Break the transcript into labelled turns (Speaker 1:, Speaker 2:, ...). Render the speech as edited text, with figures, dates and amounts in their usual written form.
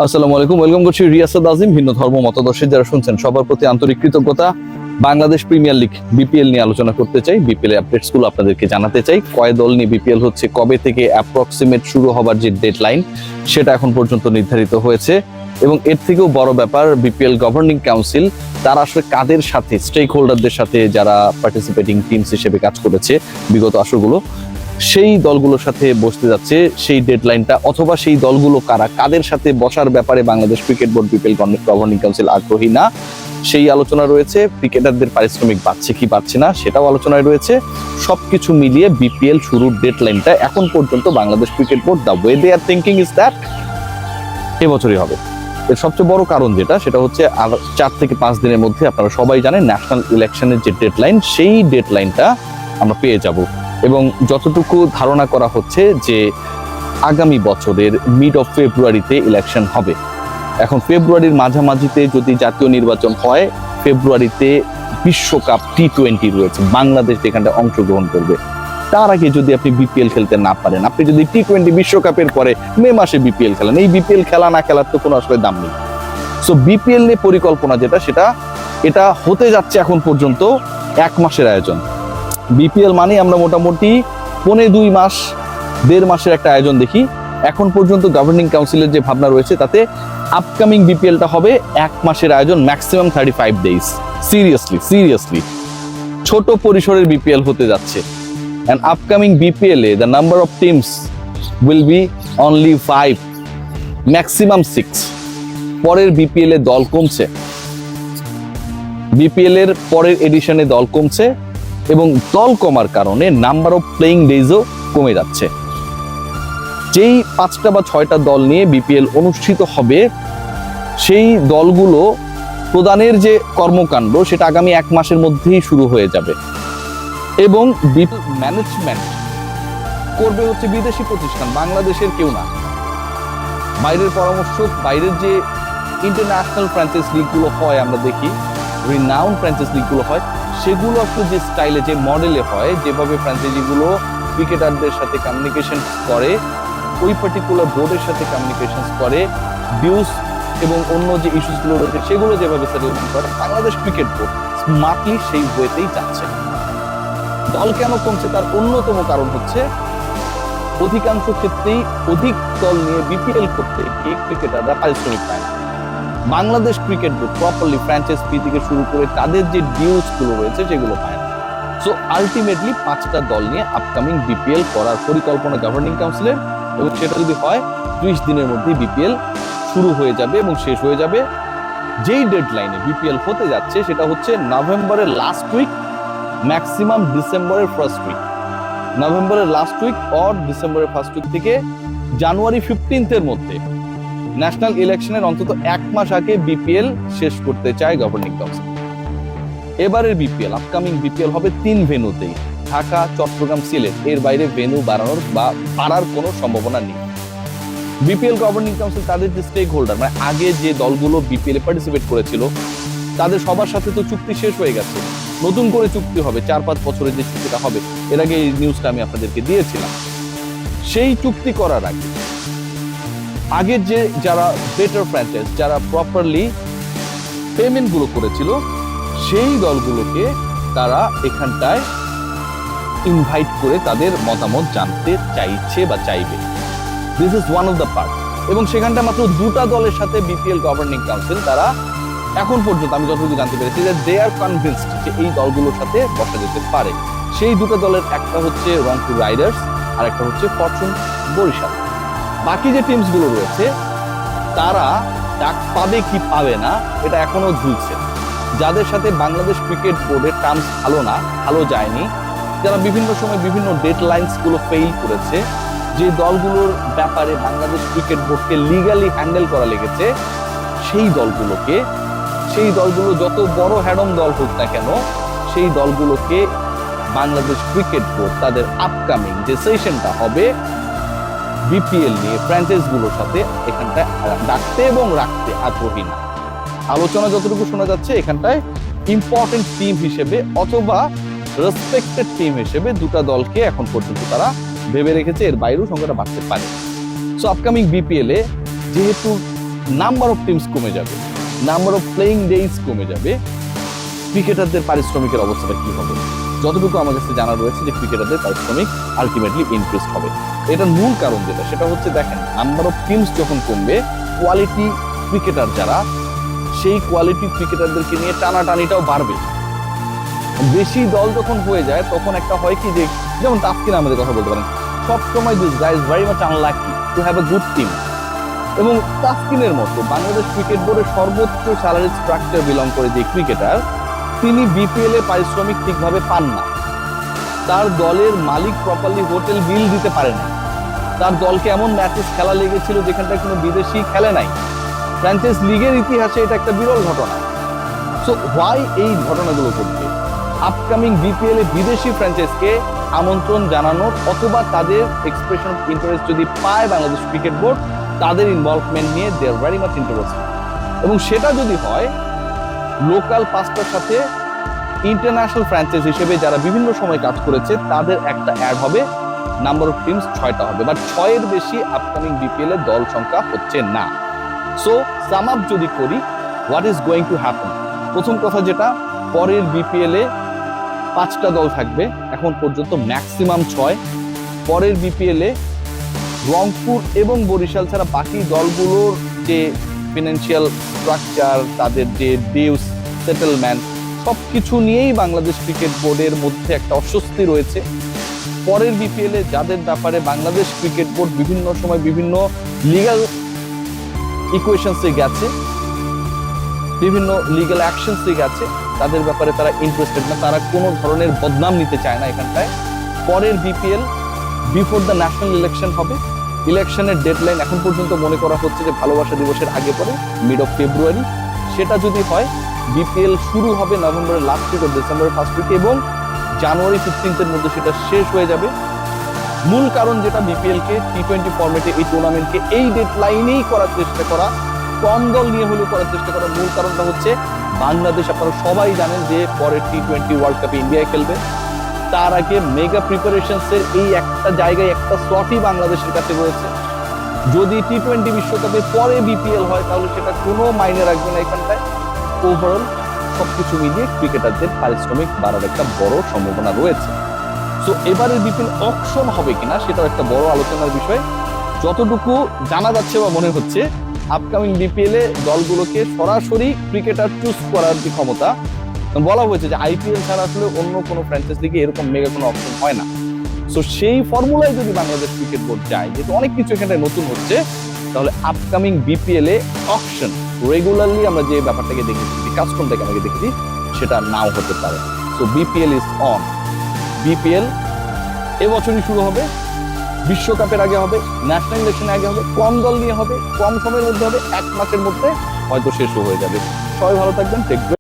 Speaker 1: আসসালামু আলাইকুম, ওয়েলকাম করছি রিয়াসাদ আজিম। ভিন্ন ধর্ম মতাদর্শী যারা শুনছেন সবার প্রতি আন্তরিক কৃতজ্ঞতা। বাংলাদেশ প্রিমিয়ার লিগ বিপিএল নিয়ে আলোচনা করতে চাই, বিপিএল আপডেটস গুলো আপনাদেরকে জানাতে চাই। কয় দল নিয়ে বিপিএল হচ্ছে, কবে থেকে অ্যাপ্রক্সিমেট শুরু হবার যে ডেডলাইন সেটা এখন পর্যন্ত নির্ধারিত হয়েছে, এবং এর থেকেও বড় ব্যাপার বিপিএল গভর্নিং কাউন্সিল তারা আসলে কাদের সাথে, স্টেক হোল্ডারদের সাথে যারা পার্টিসিপেটিং টিমস হিসেবে কাজ করেছে বিগত আসরগুলো, সেই দলগুলোর সাথে বসতে যাচ্ছে। সেই ডেডলাইনটা অথবা সেই দলগুলো কারা, কাদের সাথে বসার ব্যাপারে Bangladesh cricket board BPL governing council আগ্রহী না, সেই আলোচনা রয়েছে। ক্রিকেটারদের পারিশ্রমিক পাচ্ছে কি পাচ্ছে না সেটাও আলোচনায় রয়েছে। সবকিছু মিলিয়ে বিপিএল শুরুর ডেডলাইনটা এখন পর্যন্ত Bangladesh cricket board, the way they are thinking is that এবছরই হবে। এর সবচেয়ে বড় কারণ যেটা, সেটা হচ্ছে আর 4 থেকে 5 দিনের মধ্যে আপনারা সবাই জানেন ন্যাশনাল ইলেকশনের যে ডেডলাইন, সেই ডেডলাইনটা আমরা পেয়ে যাব। এবং যতটুকু ধারণা করা হচ্ছে যে আগামী বছরের মিড অফ ফেব্রুয়ারিতে ইলেকশন হবে। এখন ফেব্রুয়ারির মাঝামাঝিতে যদি জাতীয় নির্বাচন হয়, ফেব্রুয়ারিতে বিশ্বকাপ টি20 রয়েছে, বাংলাদেশ এখানটা অংশগ্রহণ করবে। তার আগে যদি আপনি বিপিএল খেলতে না পারেন, আপনি যদি টি20 বিশ্বকাপের পরে মে মাসে বিপিএল খেলেন, এই বিপিএল খেলা না খেলার তো কোনো আসলে দাম নেই। সো বিপিএল নিয়ে পরিকল্পনা যেটা, এটা হতে যাচ্ছে এখন পর্যন্ত 1 মাসের আয়োজন। বিপিএল মানে আমরা মোটামুটি 1.5 মাস 1.5 মাসের একটা আয়োজন দেখি। এখন পর্যন্ত গভর্নিং কাউন্সিলের যে ভাবনা রয়েছে তাতে আপকামিং বিপিএলটা হবে 1 মাসের আয়োজন, ম্যাক্সিমাম 35 ডেজ। সিরিয়াসলি ছোট পরিসরের বিপিএল হতে যাচ্ছে। and upcoming BPL the number of teams will be only 5, maximum 6. পরের বিপিএল এ দল কমছে, বিপিএল এর পরের এডিশনে দল কমছে, এবং দল কমার কারণে নাম্বার অফ প্লেইং ডেজও কমে যাচ্ছে। যেই 5টা বা 6টা দল নিয়ে বিপিএল অনুষ্ঠিত হবে, সেই দলগুলো প্রদানের যে কর্মকাণ্ড সেটা আগামী 1 মাসের মধ্যেই শুরু হয়ে যাবে। এবং ম্যানেজমেন্ট করবে হচ্ছে বিদেশি প্রতিষ্ঠান, বাংলাদেশের কেউ না। বাইরের পরামর্শ, বাইরের যে ইন্টারন্যাশনাল ফ্র্যাঞ্চাইজ লিগগুলো হয়, আমরা দেখি রিনাউন ফ্র্যাঞ্চাইজ লিগগুলো হয়, সেগুলো আসলে যে স্টাইলে, যে মডেলে হয়, যেভাবে ফ্র্যাঞ্চাইজিগুলো ক্রিকেটারদের সাথে কমিউনিকেশন করে, ওই পার্টিকুলার বোর্ডের সাথে কমিউনিকেশন করে, ডিউস এবং অন্য যে ইস্যুসগুলো রয়েছে সেগুলো যেভাবে সেটেলমেন্ট করে, বাংলাদেশ ক্রিকেট বোর্ড স্মার্টলি সেই ওয়েতেই যাচ্ছে। দল কেন কমছে তার অন্যতম কারণ হচ্ছে অধিকাংশ ক্ষেত্রেই অধিক দল নিয়ে বিপিএল করতে গিয়ে ক্রিকেটাররা পারিশ্রমিক পায় না। Bangladesh cricket board properly franchise fee থেকে শুরু করে তাদের যে ডিউস গুলো রয়েছে সেগুলো পায় না। সো আলটিমেটলি 5টা দল নিয়ে আপকামিং বিপিএল করার পরিকল্পনা গভর্নিং কাউন্সিলের, এবং সেটা যদি হয় 30 দিনের মধ্যে বিপিএল শুরু হয়ে যাবে এবং শেষ হয়ে যাবে। যেই ডেডলাইনে বিপিএল হতে যাচ্ছে সেটা হচ্ছে নভেম্বরের লাস্ট উইক, ম্যাক্সিমাম ডিসেম্বরের ফার্স্ট উইক। নভেম্বরের লাস্ট উইক অর ডিসেম্বরের ফার্স্ট উইক থেকে জানুয়ারি 15 মধ্যে ন্যাশনাল ইলেকশনের অন্তত 1 মাস আগে বিপিএল শেষ করতে চায় গভর্নিং কাউন্সিল। এবারের বিপিএল, আপকামিং বিপিএল হবে 3 ভেন্যুতেই, ঢাকা, চট্টগ্রাম, সিলেট। এর বাইরে ভেন্যু বাড়ার কোনো সম্ভাবনা নেই। বিপিএল গভর্নিং কাউন্সিল তাদের যে স্টেক হোল্ডার, মানে আগে যে দলগুলো বিপিএল এ পার্টিসিপেট করেছিল, তাদের সবার সাথে তো চুক্তি শেষ হয়ে গেছে, নতুন করে চুক্তি হবে 4-5 বছরের যে চুক্তিটা হবে। এর আগে এই নিউজটা আমি আপনাদেরকে দিয়েছিলাম। সেই চুক্তি করার আগে আগের যে যারা বেটার ফ্র্যাঞ্চাইজ, যারা প্রপারলি পেমেন্ট গুলো করেছিল, সেই দলগুলোকে তারা এখানটায় ইনভাইট করে তাদের মতামত জানতে চাইছে বা চাইবে। This is one of the part. এবং সেখানটা মাত্র 2টা দলের সাথে বিপিএল গভর্নিং কাউন্সিল তারা এখন পর্যন্ত, আমি যতটুকু জানতে পেরেছি, যে দে আর কনভিন্সড যে এই দলগুলোর সাথে বসা যেতে পারে। সেই 2টা দলের একটা হচ্ছে রংপুর রাইডার্স আর একটা হচ্ছে ফরচুন বরিশাল। বাকি যে টিমস গুলো রয়েছে তারা ডাক পাবে কি পাবে না এটা এখনো ঝুলছে। যাদের সাথে বাংলাদেশ ক্রিকেট বোর্ডের টার্মস ভালো যায়নি, যারা বিভিন্ন সময় বিভিন্ন ডেডলাইনস গুলো ফেইল করেছে, যে দলগুলোর ব্যাপারে বাংলাদেশ ক্রিকেট বোর্ডকে লিগালি হ্যান্ডেল করা লেগেছে, সেই দলগুলো যত বড় হ্যাডম দল হোক না কেন, সেই দলগুলোকে বাংলাদেশ ক্রিকেট বোর্ড তাদের আপকামিং যে সেশনটা হবে বিপিএল নিয়ে ফ্র্যাঞ্চাইজগুলোর সাথে এখানটায় ডাকতে এবং রাখতে আগ্রহী না। আলোচনা যতটুকু শোনা যাচ্ছে, এখানটায় ইম্পর্টেন্ট টিম হিসেবে অথবা রেসপেক্টেড টিম হিসেবে 2টা দলকে এখন পর্যন্ত তারা ভেবে রেখেছে, এর বাইরেও সংখ্যাটা বাড়তে পারে। সো আপকামিং বিপিএল এ যেহেতু নাম্বার অফ টিমস কমে যাবে, নাম্বার অফ প্লেইং ডেজ কমে যাবে, ক্রিকেটারদের পারিশ্রমিকের অবস্থাটা কি হবে? যতটুকু আমার কাছে জানা রয়েছে যে ক্রিকেটারদের পারিশ্রমিক আলটিমেটলি ইনক্রিজ হবে। এটার মূল কারণ যেটা, সেটা হচ্ছে দেখেন, নাম্বার অফ টিমস যখন কমবে, কোয়ালিটি ক্রিকেটার যারা, সেই কোয়ালিটি ক্রিকেটারদেরকে নিয়ে টানাটানিটাও বাড়বে। বেশি দল যখন হয়ে যায় তখন একটা হয় কি, যে যেমন তাসকিন আমাদের কথা বলতে পারেন, সবসময় this guys very much unlucky to have a good team. এবং তাসকিনের মতো বাংলাদেশ ক্রিকেট বোর্ডের সর্বোচ্চ স্যালারি স্ট্রাকচার বিলং করে যে ক্রিকেটার, তিনি বিপিএল এ পারিশ্রমিক ঠিকভাবে পান না। তার দলের মালিক প্রপারলি হোটেল বিল দিতে পারে না। তার দলকে এমন ম্যাচেস খেলা লেগেছিল যেখানটায় কোনো বিদেশি খেলে নাই। ফ্র্যাঞ্চাইজ লিগের ইতিহাসে এটা একটা বিরল ঘটনা। সো হোয়াই এই ঘটনাগুলো ঘটবে? আপকামিং বিপিএল এ বিদেশি ফ্র্যাঞ্চাইজকে আমন্ত্রণ জানানোর অথবা তাদের এক্সপ্রেশন অফ ইন্টারেস্ট যদি পায় বাংলাদেশ ক্রিকেট বোর্ড, তাদের ইনভলভমেন্ট নিয়ে দে আর ভেরি মাচ ইন্টারেস্টেড। এবং সেটা যদি হয়, লোকাল পাঁচটার সাথে ইন্টারন্যাশনাল ফ্র্যাঞ্চাইজ হিসেবে যারা বিভিন্ন সময় কাজ করেছে তাদের একটা অ্যাড হবে, নাম্বার অফ টিমস 6টা হবে, বাট 6-এর বেশি আপকামিং বিপিএল এর দল সংখ্যা হচ্ছে না। সো সাম আপ যদি করি, what is going to happen? প্রথম কথা যেটা, পরের বিপিএল এ 5টা দল থাকবে, এখন পর্যন্ত ম্যাক্সিমাম 6। পরের বিপিএল এ রংপুর এবং বরিশাল ছাড়া বাকি দলগুলোর যে ফিনান্সিয়াল স্ট্রাকচার, তাদের যে ডিউস সেটেলমেন্ট, সবকিছু নিয়েই বাংলাদেশ ক্রিকেট বোর্ডের মধ্যে একটা অস্বস্তি রয়েছে। পরের বিপিএল এ যাদের ব্যাপারে বাংলাদেশ ক্রিকেট বোর্ড বিভিন্ন সময় বিভিন্ন লিগ্যাল ইকুয়েশনসে গেছে, বিভিন্ন লিগ্যাল অ্যাকশনসে গেছে, তাদের ব্যাপারে তারা ইন্টারেস্টেড না, তারা কোনো ধরনের বদনাম নিতে চায় না এখানটায়। পরের BPL before the national election হবে। ইলেকশনের ডেডলাইন এখন পর্যন্ত মনে করা হচ্ছে যে ভালোবাসা দিবসের আগে পরে মিড অফ ফেব্রুয়ারি। সেটা যদি হয়, বিপিএল শুরু হবে নভেম্বরের লাস্ট উইক ও ডিসেম্বরের ফার্স্ট উইকে, এবং জানুয়ারি 15-এর মধ্যে সেটা শেষ হয়ে যাবে। মূল কারণ যেটা, বিপিএল কে টি20 ফরম্যাটে এই টুর্নামেন্টকে এই ডেডলাইনেই করার চেষ্টা করা, কম দল নিয়ে হলেও করার চেষ্টা করার মূল কারণটা হচ্ছে বাংলাদেশ, আপনারা সবাই জানেন যে পরের টি20 ওয়ার্ল্ড কাপে ইন্ডিয়ায় খেলবে। তার আগে মেগা প্রিপারেশনসের এই একটা জায়গায় একটা স্লটই বাংলাদেশের কাছে রয়েছে। যদি টি20 বিশ্বকাপে পরে বিপিএল হয়, তাহলে সেটা কোনো মাইনে রাখবে না এখানটায়। ওভারঅল সবকিছু মিলিয়ে ক্রিকেটারদের পারিশ্রমিক বাড়ার একটা বড় সম্ভাবনা রয়েছে। সো এবারে বিপিএল অকশন হবে কিনা সেটাও একটা বড় আলোচনার বিষয়। যতটুকু জানা যাচ্ছে বা মনে হচ্ছে, আপকামিং বিপিএল এ দলগুলোকে সরাসরি ক্রিকেটার চুজ করার যে ক্ষমতা, বলা হয়েছে যে আইপিএল ছাড়া আসলে অন্য কোনো ফ্র্যাঞ্চাইজ লিগে এরকম মেগা কোনো অপশন হয় না। সো সেই ফর্মুলায় যদি বাংলাদেশ ক্রিকেট বোর্ড যায়, যেহেতু অনেক কিছু এখানে নতুন হচ্ছে, তাহলে আপকামিং বিপিএল এ অকশন রেগুলারলি আমরা যে ব্যাপারটাকে দেখেছি, যে কাস্টমটাকে আমাকে দেখেছি, সেটা নাও হতে পারে। So BPL is on. BPL এবছরই শুরু হবে, বিশ্বকাপের আগে হবে, ন্যাশনাল ইলেকশনের আগে হবে, কম দল নিয়ে হবে, কম সময়ের মধ্যে হবে, 1 মাসের মধ্যে হয়তো শেষও হয়ে যাবে। সবাই ভালো থাকবেন।